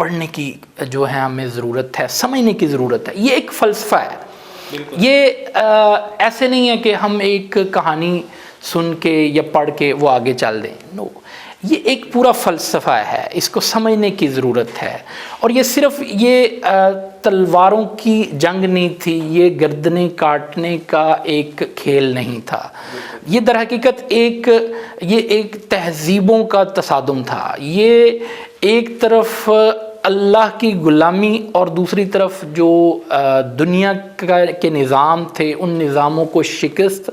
پڑھنے کی جو ہے ہمیں ضرورت ہے، سمجھنے کی ضرورت ہے. یہ ایک فلسفہ ہے. یہ ایسے نہیں ہے کہ ہم ایک کہانی سن کے یا پڑھ کے وہ آگے چل دیں. نو، یہ ایک پورا فلسفہ ہے، اس کو سمجھنے کی ضرورت ہے. اور یہ صرف یہ تلواروں کی جنگ نہیں تھی، یہ گردنیں کاٹنے کا ایک کھیل نہیں تھا. یہ در حقیقت یہ ایک تہذیبوں کا تصادم تھا. یہ ایک طرف اللہ کی غلامی اور دوسری طرف جو دنیا کے نظام تھے ان نظاموں کو شکست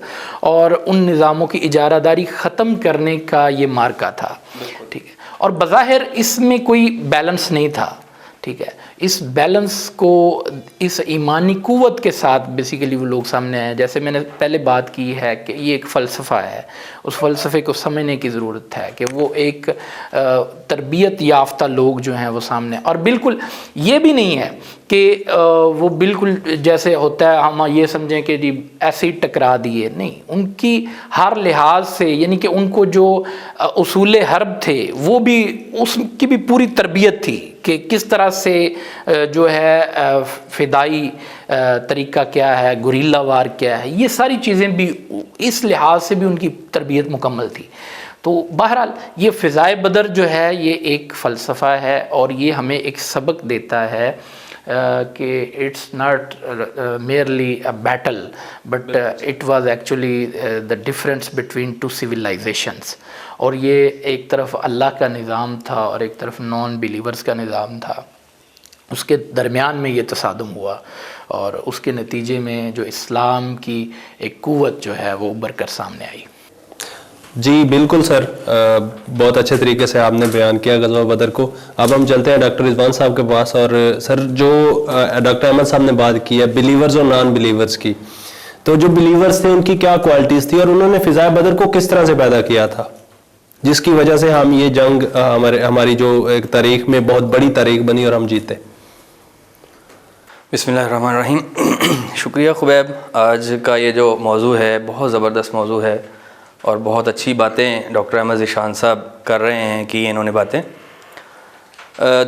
اور ان نظاموں کی اجارہ داری ختم کرنے کا یہ مارکا تھا. ٹھیک ہے. اور بظاہر اس میں کوئی بیلنس نہیں تھا. ٹھیک ہے. اس بیلنس کو اس ایمانی قوت کے ساتھ بیسیکلی وہ لوگ سامنے آئے. جیسے میں نے پہلے بات کی ہے کہ یہ ایک فلسفہ ہے، اس فلسفے کو سمجھنے کی ضرورت ہے کہ وہ ایک تربیت یافتہ لوگ جو ہیں وہ سامنے. اور بالکل یہ بھی نہیں ہے کہ وہ بالکل جیسے ہوتا ہے ہم یہ سمجھیں کہ جی ایسے ہی ٹکرا دیے. نہیں، ان کی ہر لحاظ سے، یعنی کہ ان کو جو اصول حرب تھے وہ بھی، اس کی بھی پوری تربیت تھی کہ کس طرح سے جو ہے فدائی طریقہ کیا ہے، گوریلا وار کیا ہے، یہ ساری چیزیں بھی اس لحاظ سے بھی ان کی تربیت مکمل تھی. تو بہرحال یہ فضائے بدر جو ہے یہ ایک فلسفہ ہے اور یہ ہمیں ایک سبق دیتا ہے کہ it's not merely a battle but it was actually the difference between two civilizations. اور یہ ایک طرف اللہ کا نظام تھا اور ایک طرف نان بلیورز کا نظام تھا. اس کے درمیان میں یہ تصادم ہوا اور اس کے نتیجے میں جو اسلام کی ایک قوت جو ہے وہ ابھر کر سامنے آئی. جی بالکل سر، بہت اچھے طریقے سے آپ نے بیان کیا غزوہ بدر کو. اب ہم چلتے ہیں ڈاکٹر رضوان صاحب کے پاس. اور سر جو ڈاکٹر احمد صاحب نے بات کی ہے بلیورز اور نان بلیورز کی، تو جو بلیورز تھے ان کی کیا کوالٹیز تھی اور انہوں نے فضائے بدر کو کس طرح سے پیدا کیا تھا جس کی وجہ سے ہم یہ جنگ ہماری جو ایک تاریخ میں بہت بڑی تاریخ بنی اور ہم جیتے؟ بسم اللہ الرحمن الرحیم. شکریہ خبیب. آج کا یہ جو موضوع ہے بہت زبردست موضوع ہے اور بہت اچھی باتیں ڈاکٹر احمد ذیشان صاحب کر رہے ہیں کہ انہوں نے باتیں.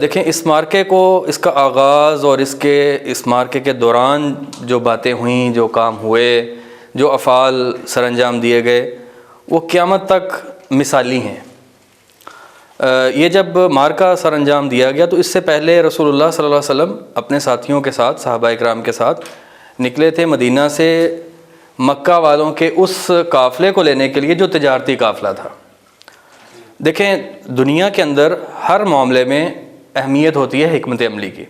دیکھیں اس مارکے کو، اس کا آغاز اور اس مارکے کے دوران جو باتیں ہوئیں، جو کام ہوئے، جو افعال سر انجام دیے گئے، وہ قیامت تک مثالی ہیں. یہ جب مارکہ سر انجام دیا گیا تو اس سے پہلے رسول اللہ صلی اللہ علیہ وسلم اپنے ساتھیوں کے ساتھ، صحابہ اکرام کے ساتھ نکلے تھے مدینہ سے مکہ والوں کے اس قافلے کو لینے کے لیے جو تجارتی قافلہ تھا. دیکھیں دنیا کے اندر ہر معاملے میں اہمیت ہوتی ہے حکمت عملی کی.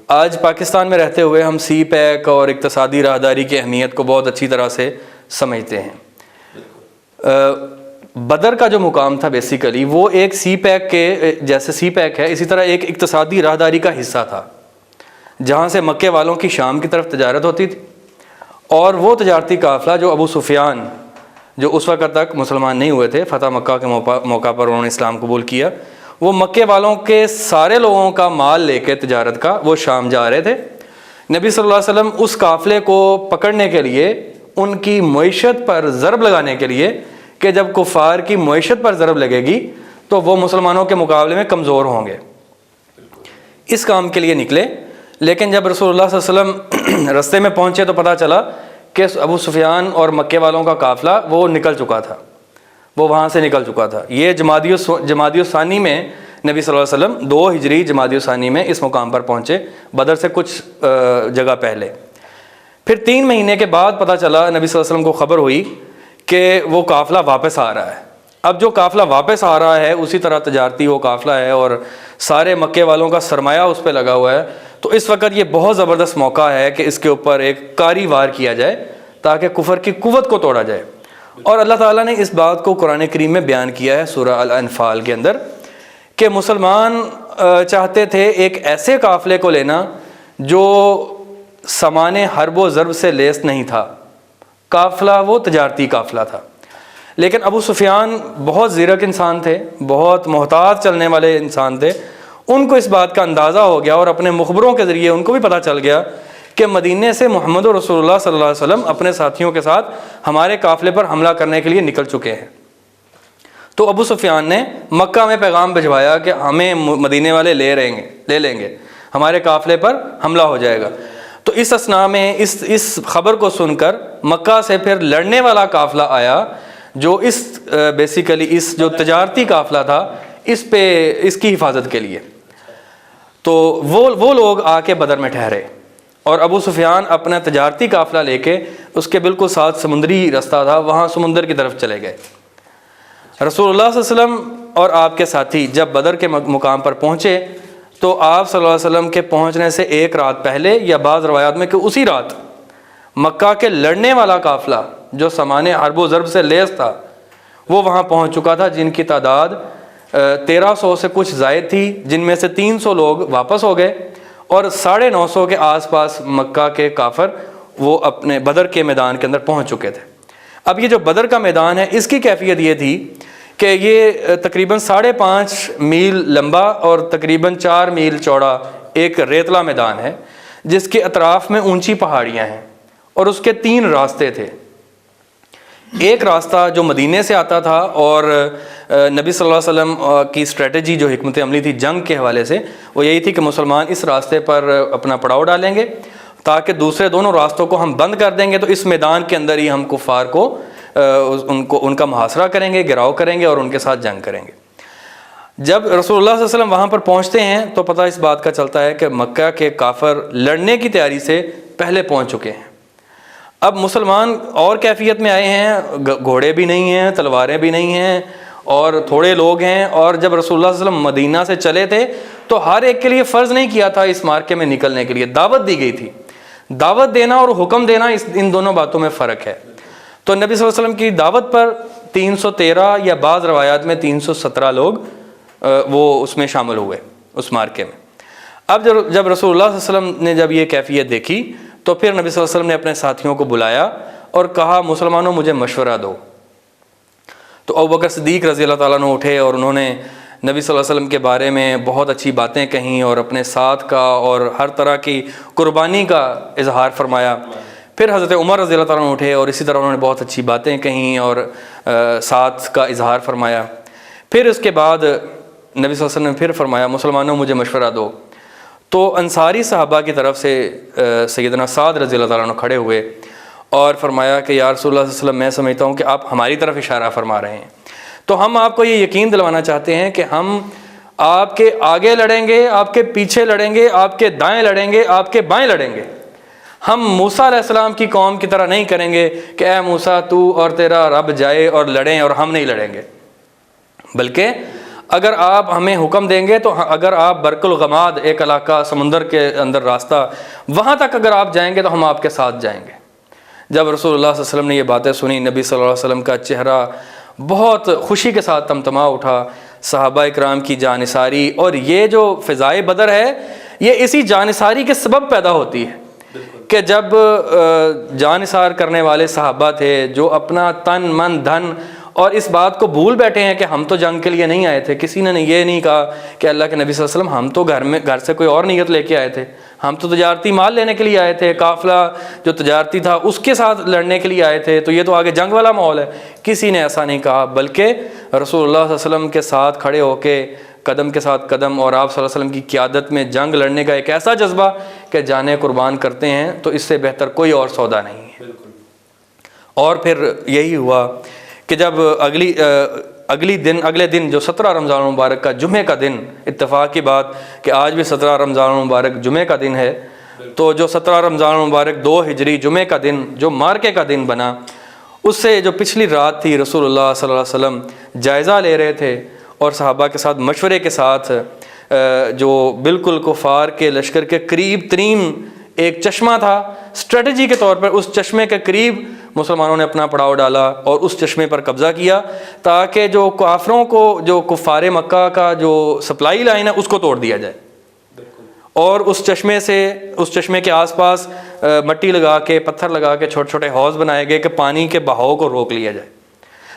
آج پاکستان میں رہتے ہوئے ہم سی پیک اور اقتصادی راہداری کی اہمیت کو بہت اچھی طرح سے سمجھتے ہیں. بدر کا جو مقام تھا بیسیکلی وہ ایک سی پیک کے جیسے سی پیک ہے اسی طرح ایک اقتصادی راہداری کا حصہ تھا، جہاں سے مکے والوں کی شام کی طرف تجارت ہوتی تھی. اور وہ تجارتی قافلہ جو ابو سفیان، جو اس وقت تک مسلمان نہیں ہوئے تھے، فتح مکہ کے موقع پر انہوں نے اسلام قبول کیا، وہ مکے والوں کے سارے لوگوں کا مال لے کے تجارت کا وہ شام جا رہے تھے. نبی صلی اللہ علیہ وسلم اس قافلے کو پکڑنے کے لیے، ان کی معیشت پر ضرب لگانے کے لیے کہ جب کفار کی معیشت پر ضرب لگے گی تو وہ مسلمانوں کے مقابلے میں کمزور ہوں گے، اس کام کے لیے نکلے. لیکن جب رسول اللہ صلی اللہ علیہ وسلم رستے میں پہنچے تو پتہ چلا کہ ابو سفیان اور مکے والوں کا قافلہ وہ نکل چکا تھا، وہ وہاں سے نکل چکا تھا. یہ جمادی الثانی میں نبی صلی اللہ علیہ وسلم 2 ہجری جمادی الثانی میں اس مقام پر پہنچے، بدر سے کچھ جگہ پہلے. پھر 3 مہینے کے بعد پتہ چلا، نبی صلی اللہ علیہ وسلم کو خبر ہوئی کہ وہ قافلہ واپس آ رہا ہے. اب جو قافلہ واپس آ رہا ہے اسی طرح تجارتی وہ قافلہ ہے اور سارے مکے والوں کا سرمایہ اس پہ لگا ہوا ہے. تو اس وقت یہ بہت زبردست موقع ہے کہ اس کے اوپر ایک کاری وار کیا جائے تاکہ کفر کی قوت کو توڑا جائے. اور اللہ تعالیٰ نے اس بات کو قرآن کریم میں بیان کیا ہے سورہ الانفال کے اندر کہ مسلمان چاہتے تھے ایک ایسے قافلے کو لینا جو سامان حرب و ضرب سے لیس نہیں تھا. قافلہ وہ تجارتی قافلہ تھا. لیکن ابو سفیان بہت زیرک انسان تھے، بہت محتاط چلنے والے انسان تھے. ان کو اس بات کا اندازہ ہو گیا اور اپنے مخبروں کے ذریعے ان کو بھی پتہ چل گیا کہ مدینے سے محمد رسول اللہ صلی اللہ علیہ وسلم اپنے ساتھیوں کے ساتھ ہمارے قافلے پر حملہ کرنے کے لیے نکل چکے ہیں. تو ابو سفیان نے مکہ میں پیغام بھجوایا کہ ہمیں مدینے والے لے لیں گے، ہمارے قافلے پر حملہ ہو جائے گا۔ تو اس اثناء میں اس خبر کو سن کر مکہ سے پھر لڑنے والا قافلہ آیا، جو بیسیکلی اس جو تجارتی قافلہ تھا اس کی حفاظت کے لیے۔ تو وہ لوگ آ کے بدر میں ٹھہرے، اور ابو سفیان اپنا تجارتی قافلہ لے کے اس کے بالکل ساتھ سمندری رستہ تھا، وہاں سمندر کی طرف چلے گئے۔ رسول اللہ صلی اللہ علیہ وسلم اور آپ کے ساتھی جب بدر کے مقام پر پہنچے تو آپ صلی اللہ علیہ وسلم کے پہنچنے سے ایک رات پہلے، یا بعض روایات میں کہ اسی رات، مکہ کے لڑنے والا قافلہ جو سامان حرب و ضرب سے لیس تھا وہ وہاں پہنچ چکا تھا، جن کی تعداد 1300 سے کچھ زائد تھی، جن میں سے 300 لوگ واپس ہو گئے، اور 950 کے آس پاس مکہ کے کافر وہ اپنے بدر کے میدان کے اندر پہنچ چکے تھے۔ اب یہ جو بدر کا میدان ہے اس کی کیفیت یہ تھی کہ یہ تقریباً 5.5 میل لمبا اور تقریباً 4 میل چوڑا ایک ریتلا میدان ہے، جس کے اطراف میں اونچی پہاڑیاں ہیں، اور اس کے 3 راستے تھے۔ ایک راستہ جو مدینے سے آتا تھا، اور نبی صلی اللہ علیہ وسلم کی اسٹریٹجی جو حکمت عملی تھی جنگ کے حوالے سے وہ یہی تھی کہ مسلمان اس راستے پر اپنا پڑاؤ ڈالیں گے تاکہ دوسرے دونوں راستوں کو ہم بند کر دیں گے، تو اس میدان کے اندر ہی ہم کفار کو ان کا محاصرہ کریں گے، گھراؤ کریں گے اور ان کے ساتھ جنگ کریں گے۔ جب رسول اللہ صلی اللہ علیہ وسلم وہاں پر پہنچتے ہیں تو پتہ اس بات کا چلتا ہے کہ مکہ کے کافر لڑنے کی تیاری سے پہلے پہنچ چکے ہیں۔ اب مسلمان اور کیفیت میں آئے ہیں، گھوڑے بھی نہیں ہیں، تلواریں بھی نہیں ہیں، اور تھوڑے لوگ ہیں، اور جب رسول اللہ صلی اللہ علیہ وسلم مدینہ سے چلے تھے تو ہر ایک کے لیے فرض نہیں کیا تھا اس مارکے میں نکلنے کے لیے، دعوت دی گئی تھی۔ دعوت دینا اور حکم دینا ان دونوں باتوں میں فرق ہے۔ تو نبی صلی اللہ علیہ وسلم کی دعوت پر 313 یا بعض روایات میں 317 لوگ وہ اس میں شامل ہوئے اس مارکے میں۔ اب جب رسول اللہ صلی اللہ علیہ وسلم نے جب یہ کیفیت دیکھی تو پھر نبی صلی اللہ علیہ وسلم نے اپنے ساتھیوں کو بلایا اور کہا مسلمانوں مجھے مشورہ دو۔ تو ابوبکر صدیق رضی اللہ تعالیٰ عنہ اٹھے اور انہوں نے نبی صلی اللہ علیہ وسلم کے بارے میں بہت اچھی باتیں کہیں اور اپنے ساتھ کا اور ہر طرح کی قربانی کا اظہار فرمایا۔ پھر حضرت عمر رضی اللہ تعالیٰ عنہ اٹھے اور اسی طرح انہوں نے بہت اچھی باتیں کہیں اور ساتھ کا اظہار فرمایا۔ پھر اس کے بعد نبی صلی اللہ علیہ وسلم نے پھر فرمایا مسلمانوں مجھے مشورہ دو۔ تو انصاری صحابہ کی طرف سے سیدنا سعد رضی اللہ تعالیٰ عنہ کھڑے ہوئے اور فرمایا کہ یا رسول اللہ صلی اللہ علیہ وسلم میں سمجھتا ہوں کہ آپ ہماری طرف اشارہ فرما رہے ہیں، تو ہم آپ کو یہ یقین دلوانا چاہتے ہیں کہ ہم آپ کے آگے لڑیں گے، آپ کے پیچھے لڑیں گے، آپ کے دائیں لڑیں گے، آپ کے بائیں لڑیں گے۔ ہم موسیٰ علیہ السلام کی قوم کی طرح نہیں کریں گے کہ اے موسیٰ تو اور تیرا رب جائے اور لڑیں اور ہم نہیں لڑیں گے، بلکہ اگر آپ ہمیں حکم دیں گے تو اگر آپ برق الغماد ایک علاقہ سمندر کے اندر راستہ وہاں تک اگر آپ جائیں گے تو ہم آپ کے ساتھ جائیں گے۔ جب رسول اللہ صلی اللہ علیہ وسلم نے یہ باتیں سنی نبی صلی اللہ علیہ وسلم کا چہرہ بہت خوشی کے ساتھ تمتما اٹھا، صحابہ اکرام کی جانثاری، اور یہ جو فضائے بدر ہے یہ اسی جانثاری کے سبب پیدا ہوتی ہے کہ جب جانثار کرنے والے صحابہ تھے جو اپنا تن من دھن اور اس بات کو بھول بیٹھے ہیں کہ ہم تو جنگ کے لیے نہیں آئے تھے، کسی نے یہ نہیں کہا کہ اللہ کے نبی صلی اللہ علیہ وسلم ہم تو گھر سے کوئی اور نیت لے کے آئے تھے، ہم تو تجارتی مال لینے کے لیے آئے تھے، قافلہ جو تجارتی تھا اس کے ساتھ لڑنے کے لیے آئے تھے، تو یہ تو آگے جنگ والا ماحول ہے۔ کسی نے ایسا نہیں کہا، بلکہ رسول اللہ صلی اللہ علیہ وسلم کے ساتھ کھڑے ہو کے قدم کے ساتھ قدم اور آپ صلی اللہ علیہ وسلم کی قیادت میں جنگ لڑنے کا ایک ایسا جذبہ کہ جانیں قربان کرتے ہیں، تو اس سے بہتر کوئی اور سودا نہیں ہے۔ اور پھر یہی ہوا کہ جب اگلے دن جو 17 رمضان المبارک کا جمعے کا دن، اتفاق کی بات کہ آج بھی 17 رمضان المبارک جمعے کا دن ہے، تو جو 17 رمضان المبارک 2 ہجری جمعے کا دن جو مارکے کا دن بنا، اس سے جو پچھلی رات تھی رسول اللہ صلی اللہ علیہ وسلم جائزہ لے رہے تھے اور صحابہ کے ساتھ مشورے کے ساتھ جو بالکل کفار کے لشکر کے قریب ترین ایک چشمہ تھا، اسٹریٹجی کے طور پر اس چشمے کے قریب مسلمانوں نے اپنا پڑاؤ ڈالا اور اس چشمے پر قبضہ کیا تاکہ جو کافروں کو جو کفار مکہ کا جو سپلائی لائن ہے اس کو توڑ دیا جائے، اور اس چشمے کے آس پاس مٹی لگا کے پتھر لگا کے چھوٹے چھوٹے حوض بنائے گئے کہ پانی کے بہاؤ کو روک لیا جائے۔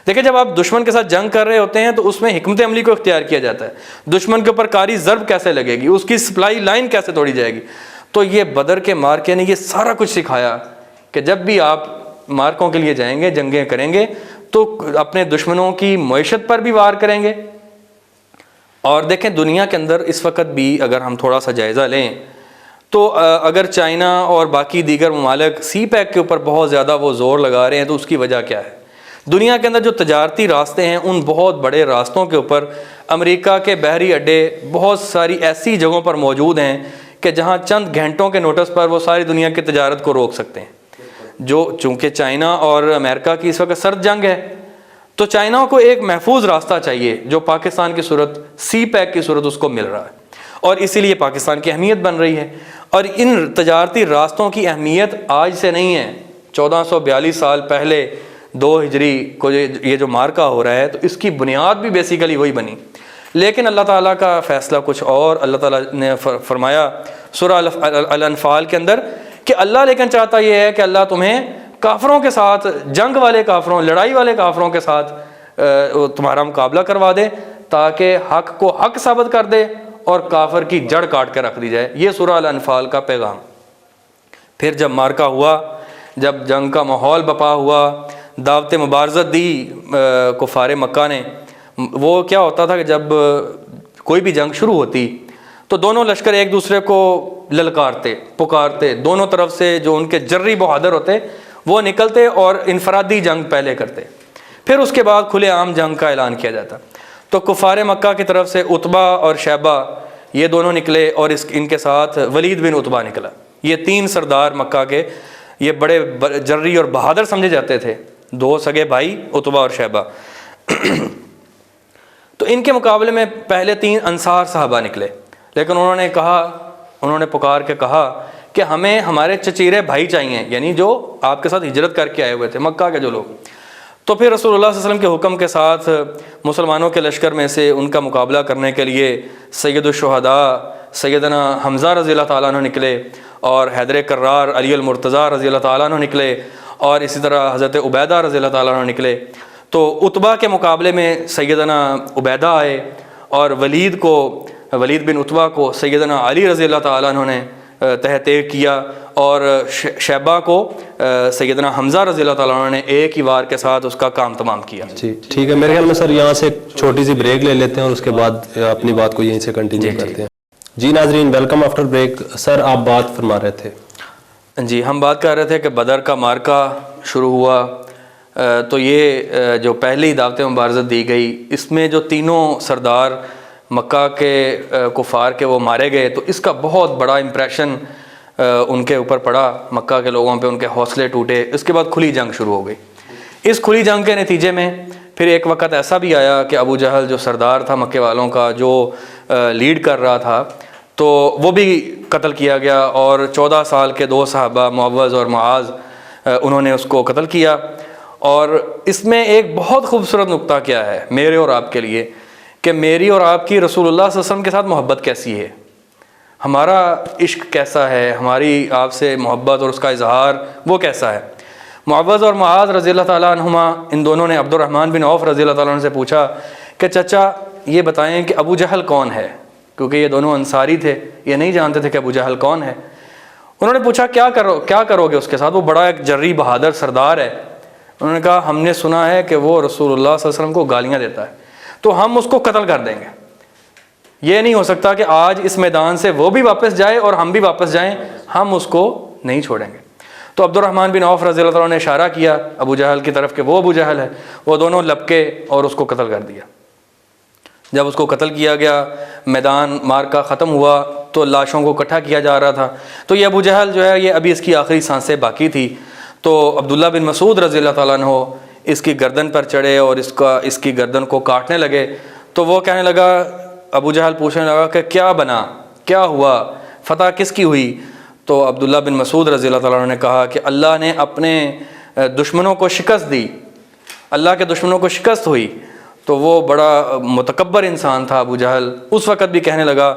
دیکھیں جب آپ دشمن کے ساتھ جنگ کر رہے ہوتے ہیں تو اس میں حکمت عملی کو اختیار کیا جاتا ہے، دشمن کے اوپر کاری ضرب کیسے لگے گی، اس کی سپلائی لائن کیسے توڑی جائے گی۔ تو یہ بدر کے مارکے نے یہ سارا کچھ سکھایا کہ جب بھی آپ مارکوں کے لیے جائیں گے، جنگیں کریں گے، تو اپنے دشمنوں کی معیشت پر بھی وار کریں گے. اور دیکھیں دنیا کے اندر اس وقت بھی اگر ہم تھوڑا سا جائزہ لیں تو اگر چائنا اور باقی دیگر ممالک سی پیک کے اوپر بہت زیادہ وہ زور لگا رہے ہیں تو اس کی وجہ کیا ہے؟ دنیا کے اندر جو تجارتی راستے ہیں ان بہت بڑے راستوں کے اوپر امریکہ کے بحری اڈے بہت ساری ایسی جگہوں پر موجود ہیں کہ جہاں چند گھنٹوں کے نوٹس پر وہ ساری دنیا کی تجارت کو روک سکتے ہیں. جو چونکہ چائنا اور امریکہ کی اس وقت سرد جنگ ہے تو چائنا کو ایک محفوظ راستہ چاہیے جو پاکستان کی صورت سی پیک کی صورت اس کو مل رہا ہے اور اسی لیے پاکستان کی اہمیت بن رہی ہے. اور ان تجارتی راستوں کی اہمیت آج سے نہیں ہے. 1442 سال پہلے 2 ہجری کو یہ جو مارکا ہو رہا ہے تو اس کی بنیاد بھی بیسیکلی وہی بنی. لیکن اللہ تعالیٰ کا فیصلہ کچھ اور. اللہ تعالیٰ نے فرمایا سورہ الانفال کے اندر کہ اللہ لیکن چاہتا یہ ہے کہ اللہ تمہیں کافروں کے ساتھ، جنگ والے کافروں، لڑائی والے کافروں کے ساتھ تمہارا مقابلہ کروا دے تاکہ حق کو حق ثابت کر دے اور کافر کی جڑ کاٹ کے رکھ دی جائے. یہ سورہ الانفال کا پیغام. پھر جب مارکا ہوا، جب جنگ کا ماحول بپا ہوا، دعوت مبارزت دی کفار مکہ نے. وہ کیا ہوتا تھا کہ جب کوئی بھی جنگ شروع ہوتی تو دونوں لشکر ایک دوسرے کو للکارتے، پکارتے، دونوں طرف سے جو ان کے جری بہادر ہوتے وہ نکلتے اور انفرادی جنگ پہلے کرتے. پھر اس کے بعد کھلے عام جنگ کا اعلان کیا جاتا. تو کفار مکہ کی طرف سے عتبہ اور شیبہ یہ دونوں نکلے اور ان کے ساتھ ولید بن عتبہ نکلا. یہ 3 سردار مکہ کے، یہ بڑے جری اور بہادر سمجھے جاتے تھے، 2 سگے بھائی عتبہ اور شیبہ. تو ان کے مقابلے میں پہلے 3 انصار صحابہ نکلے، لیکن انہوں نے پکار کے کہا کہ ہمیں ہمارے چچیرے بھائی چاہیے، یعنی جو آپ کے ساتھ ہجرت کر کے آئے ہوئے تھے مکہ کے جو لوگ. تو پھر رسول اللہ صلی اللہ علیہ وسلم کے حکم کے ساتھ مسلمانوں کے لشکر میں سے ان کا مقابلہ کرنے کے لیے سید الشہداء سیدنا حمزہ رضی اللہ تعالیٰ عنہ نکلے اور حیدر کرار علی المرتضیٰ رضی اللہ تعالیٰ عنہ نکلے اور اسی طرح حضرت عبیدہ رضی اللہ تعالیٰ عنہ نکلے. تو عتبہ کے مقابلے میں سیدنا عبیدہ آئے اور ولید بن عتبہ کو سیدنا علی رضی اللہ تعالیٰ عنہ نے تحت کیا اور شیبہ کو سیدنا حمزہ رضی اللہ تعالیٰ عنہ نے ایک ہی وار کے ساتھ اس کا کام تمام کیا. جی ٹھیک ہے، میرے خیال میں سر یہاں سے ایک چھوٹی سی بریک لے لیتے ہیں اور اس کے بعد اپنی بات کو یہیں سے کنٹینیو کرتے ہیں. جی ناظرین، ویلکم آفٹر بریک. سر آپ بات فرما رہے تھے. جی ہم بات کر رہے تھے کہ بدر کا مارکا شروع ہوا تو یہ جو پہلی دعوت مبارزت دی گئی اس میں جو 3 سردار مکہ کے کفار کے وہ مارے گئے تو اس کا بہت بڑا امپریشن ان کے اوپر پڑا، مکہ کے لوگوں پہ ان کے حوصلے ٹوٹے. اس کے بعد کھلی جنگ شروع ہو گئی. اس کھلی جنگ کے نتیجے میں پھر ایک وقت ایسا بھی آیا کہ ابو جہل جو سردار تھا مکے والوں کا، جو لیڈ کر رہا تھا، تو وہ بھی قتل کیا گیا اور 14 سال کے 2 صحابہ معوذ اور معاذ انہوں نے اس کو قتل کیا. اور اس میں ایک بہت خوبصورت نقطہ کیا ہے میرے اور آپ کے لیے کہ میری اور آپ کی رسول اللہ صلی اللہ علیہ وسلم کے ساتھ محبت کیسی ہے، ہمارا عشق کیسا ہے، ہماری آپ سے محبت اور اس کا اظہار وہ کیسا ہے. معوذ اور معاذ رضی اللہ تعالیٰ عنہما، ان دونوں نے عبد الرحمن بن عوف رضی اللہ تعالیٰ عنہ سے پوچھا کہ چچا یہ بتائیں کہ ابو جہل کون ہے، کیونکہ یہ دونوں انصاری تھے، یہ نہیں جانتے تھے کہ ابو جہل کون ہے. انہوں نے پوچھا کیا کرو گے اس کے ساتھ، وہ بڑا ایک جری بہادر سردار ہے. انہوں نے کہا ہم نے سنا ہے کہ وہ رسول اللہ صلی اللہ علیہ وسلم کو گالیاں دیتا ہے تو ہم اس کو قتل کر دیں گے. یہ نہیں ہو سکتا کہ آج اس میدان سے وہ بھی واپس جائے اور ہم بھی واپس جائیں، ہم اس کو نہیں چھوڑیں گے. تو عبد الرحمن بن عوف رضی اللہ تعالیٰ نے اشارہ کیا ابو جہل کی طرف کہ وہ ابو جہل ہے. وہ دونوں لپکے اور اس کو قتل کر دیا. جب اس کو قتل کیا گیا، میدان مارکا ختم ہوا تو لاشوں کو اکٹھا کیا جا رہا تھا. تو یہ ابو جہل جو ہے یہ ابھی اس کی آخری سانسیں باقی تھی. تو عبداللہ بن مسعود رضی اللہ تعالیٰ عنہ اس کی گردن پر چڑھے اور اس کی گردن کو کاٹنے لگے. تو وہ کہنے لگا، ابو جہل پوچھنے لگا کہ کیا بنا، کیا ہوا، فتح کس کی ہوئی؟ تو عبداللہ بن مسعود رضی اللہ تعالیٰ عنہ نے کہا کہ اللہ نے اپنے دشمنوں کو شکست دی، اللہ کے دشمنوں کو شکست ہوئی. تو وہ بڑا متکبر انسان تھا ابو جہل. اس وقت بھی کہنے لگا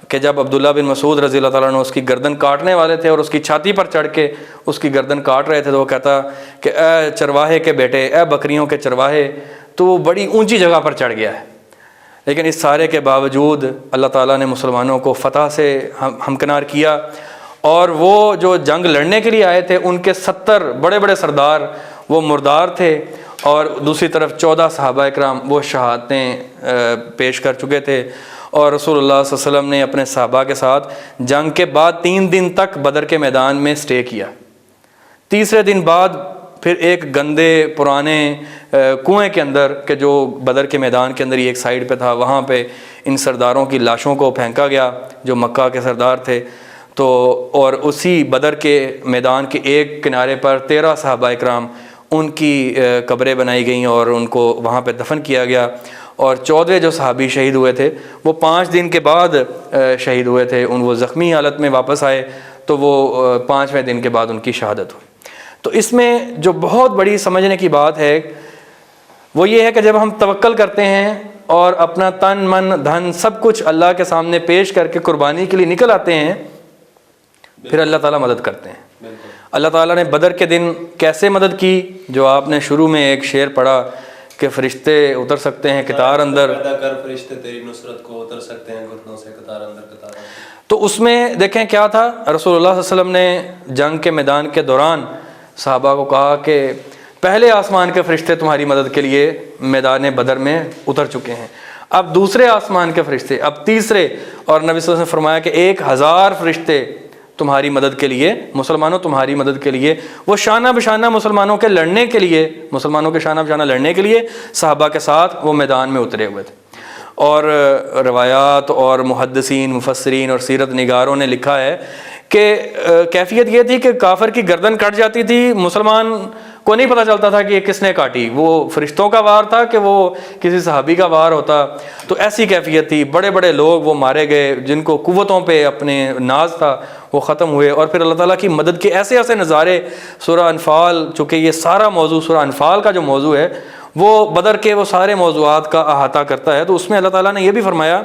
کہ جب عبداللہ بن مسعود رضی اللہ تعالیٰ عنہ اس کی گردن کاٹنے والے تھے اور اس کی چھاتی پر چڑھ کے اس کی گردن کاٹ رہے تھے تو وہ کہتا کہ اے چرواہے کے بیٹے، اے بکریوں کے چرواہے، تو وہ بڑی اونچی جگہ پر چڑھ گیا ہے. لیکن اس سارے کے باوجود اللہ تعالیٰ نے مسلمانوں کو فتح سے ہمکنار کیا اور وہ جو جنگ لڑنے کے لیے آئے تھے ان کے 70 بڑے بڑے سردار وہ مردار تھے اور دوسری طرف 14 صحابہ اکرام وہ شہادتیں پیش کر چکے تھے، اور رسول اللہ صلی اللہ علیہ وسلم نے اپنے صحابہ کے ساتھ جنگ کے بعد 3 دن تک بدر کے میدان میں سٹے کیا۔ تیسرے دن بعد پھر ایک گندے پرانے کنویں کے اندر کہ جو بدر کے میدان کے اندر ہی ایک سائیڈ پہ تھا، وہاں پہ ان سرداروں کی لاشوں کو پھینکا گیا جو مکہ کے سردار تھے۔ تو اور اسی بدر کے میدان کے ایک کنارے پر 13 صحابہ اکرام ان کی قبریں بنائی گئیں اور ان کو وہاں پہ دفن کیا گیا، اور 14 جو صحابی شہید ہوئے تھے وہ 5 دن کے بعد شہید ہوئے تھے، وہ زخمی حالت میں واپس آئے تو وہ 5ویں دن کے بعد ان کی شہادت ہوئی۔ تو اس میں جو بہت بڑی سمجھنے کی بات ہے وہ یہ ہے کہ جب ہم توکل کرتے ہیں اور اپنا تن من دھن سب کچھ اللہ کے سامنے پیش کر کے قربانی کے لیے نکل آتے ہیں، پھر اللہ تعالیٰ مدد کرتے ہیں۔ اللہ تعالیٰ نے بدر کے دن کیسے مدد کی، جو آپ نے شروع میں ایک شعر پڑھا کہ فرشتے اتر سکتے ہیں قطار اندر، پیدا کر فرشتے تیری نصرت کو اتر سکتے ہیں گھٹنوں سے قطار اندر قطار اندر۔ تو اس میں دیکھیں کیا تھا، رسول اللہ صلی اللہ علیہ وسلم نے جنگ کے میدان کے دوران صحابہ کو کہا کہ پہلے آسمان کے فرشتے تمہاری مدد کے لیے میدان بدر میں اتر چکے ہیں، اب دوسرے آسمان کے فرشتے، اب تیسرے، اور نبی صلی اللہ علیہ وسلم نے فرمایا کہ 1000 فرشتے تمہاری مدد کے لیے، مسلمانوں تمہاری مدد کے لیے، وہ شانہ بشانہ مسلمانوں کے لڑنے کے لیے، مسلمانوں کے شانہ بشانہ لڑنے کے لیے صحابہ کے ساتھ وہ میدان میں اترے ہوئے تھے۔ اور روایات اور محدثین، مفسرین اور سیرت نگاروں نے لکھا ہے کہ کیفیت یہ تھی کہ کافر کی گردن کٹ جاتی تھی، مسلمان کو نہیں پتہ چلتا تھا کہ یہ کس نے کاٹی، وہ فرشتوں کا وار تھا کہ وہ کسی صحابی کا وار ہوتا۔ تو ایسی کیفیت تھی، بڑے بڑے لوگ وہ مارے گئے جن کو قوتوں پہ اپنے ناز تھا، وہ ختم ہوئے۔ اور پھر اللہ تعالیٰ کی مدد کے ایسے ایسے نظارے، سورہ انفال، چونکہ یہ سارا موضوع سورہ انفال کا جو موضوع ہے وہ بدر کے وہ سارے موضوعات کا احاطہ کرتا ہے، تو اس میں اللہ تعالیٰ نے یہ بھی فرمایا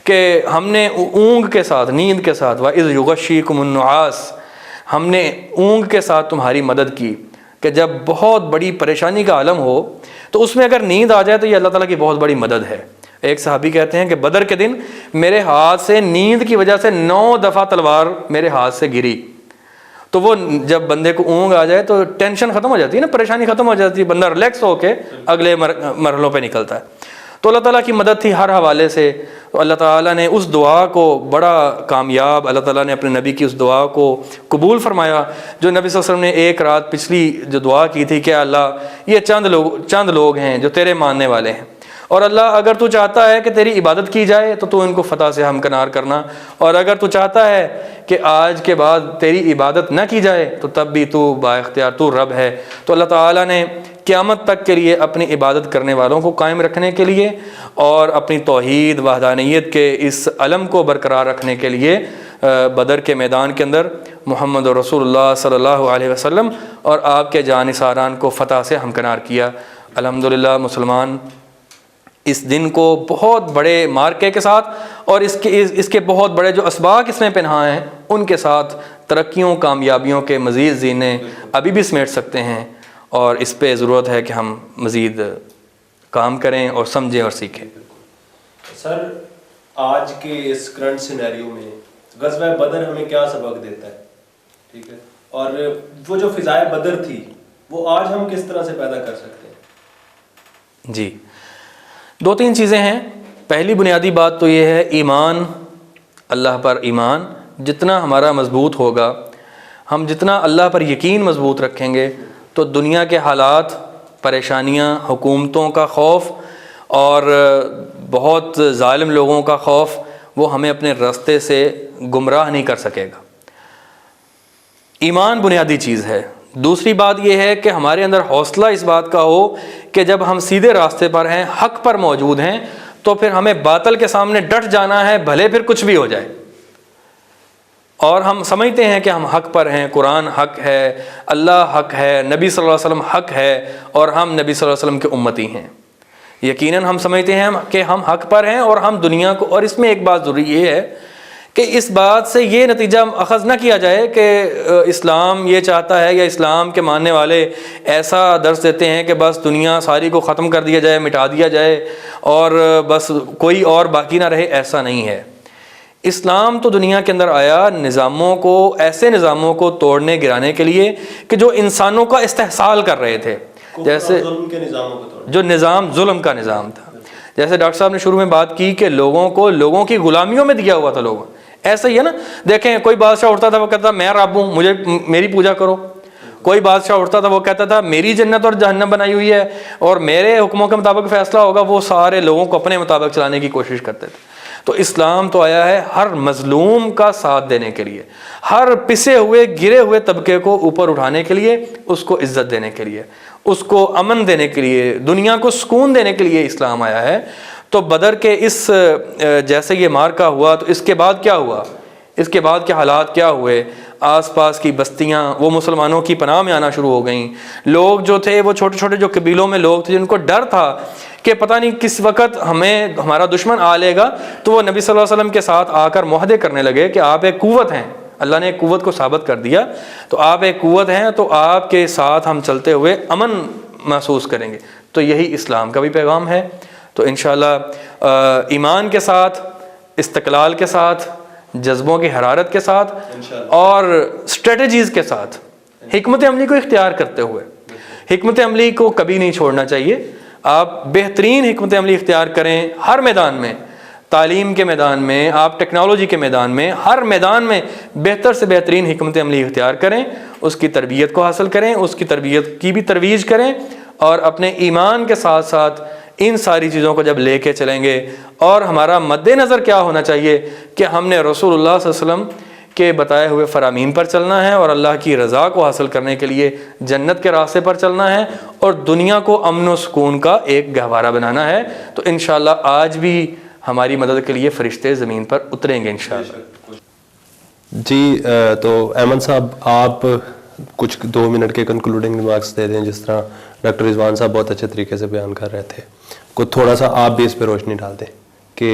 کہ ہم نے اونگ کے ساتھ، نیند کے ساتھ، وَإِذْ يُغَشِّيكُمُ النُّعَاسَ، ہم نے اونگ کے ساتھ تمہاری مدد کی، کہ جب بہت بڑی پریشانی کا عالم ہو تو اس میں اگر نیند آ جائے تو یہ اللہ تعالیٰ کی بہت بڑی مدد ہے۔ ایک صحابی کہتے ہیں کہ بدر کے دن میرے ہاتھ سے نیند کی وجہ سے 9 دفعہ تلوار میرے ہاتھ سے گری۔ تو وہ جب بندے کو اونگ آ جائے تو ٹینشن ختم ہو جاتی ہے نا، پریشانی ختم ہو جاتی ہے، بندہ ریلیکس ہو کے اگلے مرحلوں پہ نکلتا ہے۔ تو اللہ تعالیٰ کی مدد تھی ہر حوالے سے۔ تو اللہ تعالیٰ نے اس دعا کو بڑا کامیاب، اللہ تعالیٰ نے اپنے نبی کی اس دعا کو قبول فرمایا، جو نبی صلی اللہ علیہ وسلم نے ایک رات پچھلی جو دعا کی تھی کہ اللہ یہ چند لوگ ہیں جو تیرے ماننے والے ہیں، اور اللہ اگر تو چاہتا ہے کہ تیری عبادت کی جائے تو ان کو فتح سے ہمکنار کرنا، اور اگر تو چاہتا ہے کہ آج کے بعد تیری عبادت نہ کی جائے تو تب بھی تو با اختیار، تو رب ہے۔ تو اللہ تعالیٰ نے قیامت تک کے لیے اپنی عبادت کرنے والوں کو قائم رکھنے کے لیے اور اپنی توحید وحدانیت کے اس علم کو برقرار رکھنے کے لیے بدر کے میدان کے اندر محمد رسول اللہ صلی اللہ علیہ وسلم اور آپ کے جانثاران کو فتح سے ہمکنار کیا۔ الحمدللہ مسلمان اس دن کو بہت بڑے مارکے کے ساتھ اور اس کے بہت بڑے جو اسباق اس میں پنہا ہیں ان کے ساتھ ترقیوں، کامیابیوں کے مزید زینے ابھی بھی سمیٹ سکتے ہیں، اور اس پہ ضرورت ہے کہ ہم مزید کام کریں اور سمجھیں اور سیکھیں۔ سر، آج کے اس کرنٹ سینیریو میں غزوہ بدر ہمیں کیا سبق دیتا ہے؟ ٹھیک ہے، اور وہ جو فضائے بدر تھی وہ آج ہم کس طرح سے پیدا کر سکتے ہیں؟ جی، 2-3 چیزیں ہیں۔ پہلی بنیادی بات تو یہ ہے ایمان، اللہ پر ایمان جتنا ہمارا مضبوط ہوگا، ہم جتنا اللہ پر یقین مضبوط رکھیں گے تو دنیا کے حالات، پریشانیاں، حکومتوں کا خوف اور بہت ظالم لوگوں کا خوف وہ ہمیں اپنے راستے سے گمراہ نہیں کر سکے گا۔ ایمان بنیادی چیز ہے۔ دوسری بات یہ ہے کہ ہمارے اندر حوصلہ اس بات کا ہو کہ جب ہم سیدھے راستے پر ہیں، حق پر موجود ہیں، تو پھر ہمیں باطل کے سامنے ڈٹ جانا ہے، بھلے پھر کچھ بھی ہو جائے۔ اور ہم سمجھتے ہیں کہ ہم حق پر ہیں، قرآن حق ہے، اللہ حق ہے، نبی صلی اللہ علیہ وسلم حق ہے، اور ہم نبی صلی اللہ علیہ وسلم کے امتی ہیں۔ یقیناً ہم سمجھتے ہیں کہ ہم حق پر ہیں اور ہم دنیا کو، اور اس میں ایک بات ضروری یہ ہے کہ اس بات سے یہ نتیجہ اخذ نہ کیا جائے کہ اسلام یہ چاہتا ہے یا اسلام کے ماننے والے ایسا درس دیتے ہیں کہ بس دنیا ساری کو ختم کر دیا جائے، مٹا دیا جائے اور بس کوئی اور باقی نہ رہے۔ ایسا نہیں ہے۔ اسلام تو دنیا کے اندر آیا نظاموں کو، ایسے نظاموں کو توڑنے گرانے کے لیے کہ جو انسانوں کا استحصال کر رہے تھے، جیسے جو نظام ظلم کا نظام تھا، جیسے ڈاکٹر صاحب نے شروع میں بات کی کہ لوگوں کی غلامیوں میں دیا ہوا تھا لوگوں، ایسا ہی ہے نا. دیکھیں کوئی بادشاہ اٹھتا تھا وہ کہتا تھا میں رب ہوں، مجھے میری پوجا کرو. کوئی بادشاہ اٹھتا تھا وہ کہتا تھا میری جنت اور جہنم بنائی ہوئی ہے اور میرے حکموں کے مطابق فیصلہ ہوگا. وہ سارے لوگوں کو اپنے مطابق چلانے کی کوشش کرتے تھے. تو اسلام تو آیا ہے ہر مظلوم کا ساتھ دینے کے لیے، ہر پسے ہوئے گرے ہوئے طبقے کو اوپر اٹھانے کے لیے، اس کو عزت دینے کے لیے، اس کو امن دینے کے لیے، دنیا کو سکون دینے کے لیے اسلام آیا ہے. تو بدر کے اس جیسے یہ مارکا ہوا تو اس کے بعد کیا ہوا، اس کے بعد کے حالات کیا ہوئے؟ آس پاس کی بستیاں وہ مسلمانوں کی پناہ میں آنا شروع ہو گئیں. لوگ جو تھے وہ چھوٹے چھوٹے جو قبیلوں میں لوگ تھے جن کو ڈر تھا کہ پتہ نہیں کس وقت ہمارا دشمن آ لے گا، تو وہ نبی صلی اللہ علیہ وسلم کے ساتھ آ کر معاہدے کرنے لگے کہ آپ ایک قوت ہیں، اللہ نے ایک قوت کو ثابت کر دیا، تو آپ ایک قوت ہیں، تو آپ کے ساتھ ہم چلتے ہوئے امن محسوس کریں گے. تو یہی اسلام کا بھی پیغام ہے. تو انشاءاللہ ایمان کے ساتھ، استقلال کے ساتھ، جذبوں کی حرارت کے ساتھ اور اسٹریٹجیز کے ساتھ، حکمت عملی کو اختیار کرتے ہوئے، حکمت عملی کو کبھی نہیں چھوڑنا چاہیے. آپ بہترین حکمت عملی اختیار کریں ہر میدان میں، تعلیم کے میدان میں، آپ ٹیکنالوجی کے میدان میں، ہر میدان میں بہتر سے بہترین حکمت عملی اختیار کریں، اس کی تربیت کو حاصل کریں، اس کی تربیت کی بھی ترویج کریں، اور اپنے ایمان کے ساتھ ساتھ ان ساری چیزوں کو جب لے کے چلیں گے. اور ہمارا مد نظر کیا ہونا چاہیے کہ ہم نے رسول اللہ صلی اللہ علیہ وسلم کے بتائے ہوئے فرامین پر چلنا ہے اور اللہ کی رضا کو حاصل کرنے کے لیے جنت کے راستے پر چلنا ہے اور دنیا کو امن و سکون کا ایک گہوارہ بنانا ہے. تو انشاءاللہ آج بھی ہماری مدد کے لیے فرشتے زمین پر اتریں گے انشاءاللہ. جی تو احمد صاحب آپ کچھ 2 منٹ کے کنکلوڈنگ ریمارکس دے دیں، جس طرح ڈاکٹر رضوان صاحب بہت اچھے طریقے سے بیان کر رہے تھے. کو تھوڑا سا آپ بھی اس پہ روشنی ڈال دیں کہ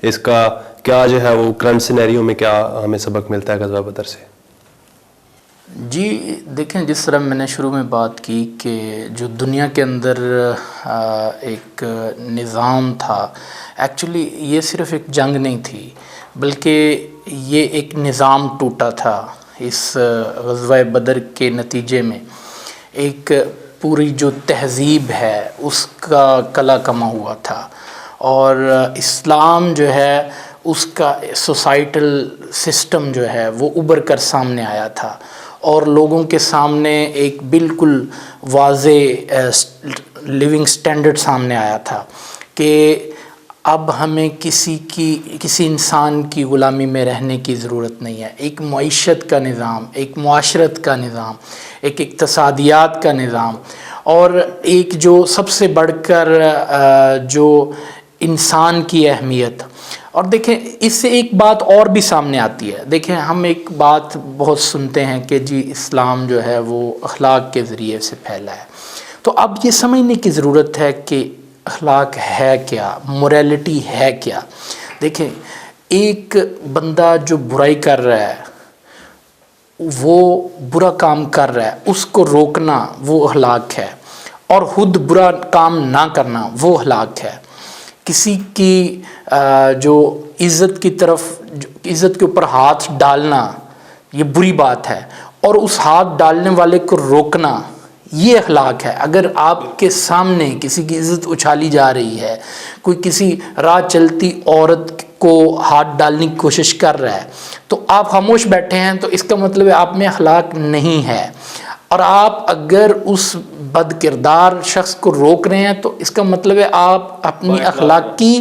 اس کا کیا جو ہے وہ کرنٹ سینیریو میں کیا ہمیں سبق ملتا ہے غزوہ بدر سے. جی دیکھیں، جس طرح میں نے شروع میں بات کی کہ جو دنیا کے اندر ایک نظام تھا، ایکچولی یہ صرف ایک جنگ نہیں تھی بلکہ یہ ایک نظام ٹوٹا تھا. اس غزوہ بدر کے نتیجے میں ایک پوری جو تہذیب ہے اس کا کلا کما ہوا تھا، اور اسلام جو ہے اس کا سوسائٹل سسٹم جو ہے وہ ابھر کر سامنے آیا تھا، اور لوگوں کے سامنے ایک بالکل واضح لیونگ سٹینڈرڈ سامنے آیا تھا کہ اب ہمیں کسی انسان کی غلامی میں رہنے کی ضرورت نہیں ہے. ایک معیشت کا نظام، ایک معاشرت کا نظام، ایک اقتصادیات کا نظام، اور ایک جو سب سے بڑھ کر جو انسان کی اہمیت. اور دیکھیں اس سے ایک بات اور بھی سامنے آتی ہے. دیکھیں ہم ایک بات بہت سنتے ہیں کہ جی اسلام جو ہے وہ اخلاق کے ذریعے سے پھیلا ہے. تو اب یہ سمجھنے کی ضرورت ہے کہ اخلاق ہے کیا، موریلٹی ہے کیا. دیکھیں ایک بندہ جو برائی کر رہا ہے، وہ برا کام کر رہا ہے، اس کو روکنا وہ اخلاق ہے، اور خود برا کام نہ کرنا وہ اخلاق ہے. کسی کی جو عزت کی طرف، عزت کے اوپر ہاتھ ڈالنا یہ بری بات ہے، اور اس ہاتھ ڈالنے والے کو روکنا یہ اخلاق ہے. اگر آپ کے سامنے کسی کی عزت اچھالی جا رہی ہے، کوئی کسی راہ چلتی عورت کو ہاتھ ڈالنے کی کوشش کر رہا ہے، تو آپ خاموش بیٹھے ہیں، تو اس کا مطلب ہے آپ میں اخلاق نہیں ہے. اور آپ اگر اس بد کردار شخص کو روک رہے ہیں، تو اس کا مطلب ہے آپ اپنی اخلاقی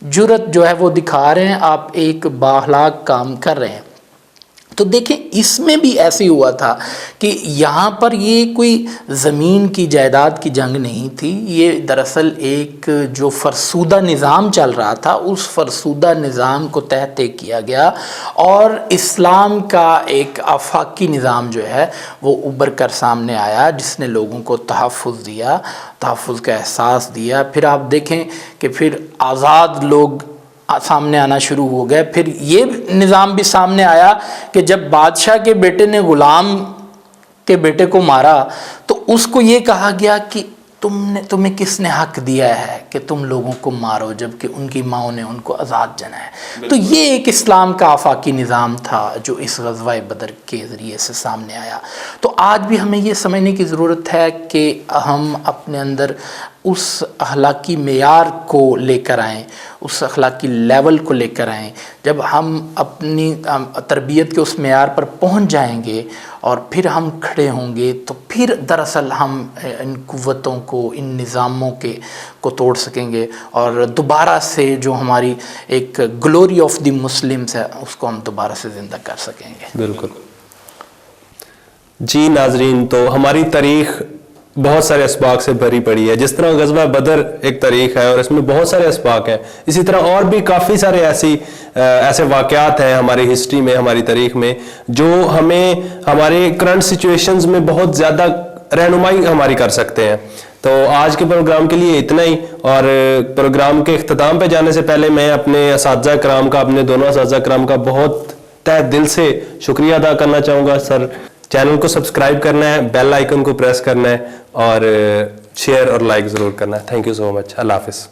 جرت جو ہے وہ دکھا رہے ہیں، آپ ایک بااخلاق کام کر رہے ہیں. تو دیکھیں اس میں بھی ایسے ہی ہوا تھا کہ یہاں پر یہ کوئی زمین کی جائیداد کی جنگ نہیں تھی. یہ دراصل ایک جو فرسودہ نظام چل رہا تھا، اس فرسودہ نظام کو تحت کیا گیا، اور اسلام کا ایک آفاقی نظام جو ہے وہ ابھر کر سامنے آیا، جس نے لوگوں کو تحفظ دیا، تحفظ کا احساس دیا. پھر آپ دیکھیں کہ پھر آزاد لوگ سامنے آنا شروع ہو گئے. پھر یہ نظام بھی سامنے آیا کہ جب بادشاہ کے بیٹے نے غلام کے بیٹے کو مارا، تو اس کو یہ کہا گیا کہ تمہیں کس نے حق دیا ہے کہ تم لوگوں کو مارو جبکہ ان کی ماؤں نے ان کو آزاد جنا ہے؟ تو یہ ایک اسلام کا آفاقی نظام تھا جو اس غزوہ بدر کے ذریعے سے سامنے آیا۔ تو آج بھی ہمیں یہ سمجھنے کی ضرورت ہے کہ ہم اپنے اندر اس اخلاقی معیار کو لے کر آئیں، اس اخلاقی لیول کو لے کر آئیں۔ جب ہم اپنی تربیت کے اس معیار پر پہنچ جائیں گے اور پھر ہم کھڑے ہوں گے تو پھر دراصل ہم ان قوتوں کو، ان نظاموں کو توڑ سکیں گے، اور دوبارہ سے جو ہماری ایک گلوری آف دی مسلمز ہے اس کو ہم دوبارہ سے زندہ کر سکیں گے۔ بالکل جی ناظرین، تو ہماری تاریخ بہت سارے اسباق سے بھری پڑی ہے۔ جس طرح غزوہ بدر ایک تاریخ ہے اور اس میں بہت سارے اسباق ہیں، اسی طرح اور بھی کافی سارے ایسے واقعات ہیں ہماری ہسٹری میں، ہماری تاریخ میں، جو ہمیں ہمارے کرنٹ سچویشنز میں بہت زیادہ رہنمائی ہماری کر سکتے ہیں۔ تو آج کے پروگرام کے لیے اتنا ہی، اور پروگرام کے اختتام پہ جانے سے پہلے میں اپنے اساتذہ کرام کا، اپنے دونوں اساتذہ کرام کا بہت تہ دل سے شکریہ ادا کرنا چاہوں گا۔ سر، چینل کو سبسکرائب کرنا ہے، بیل آئیکن کو پریس کرنا ہے، اور شیئر اور لائک ضرور کرنا ہے۔ تھینک یو سو مچ۔ اللہ حافظ۔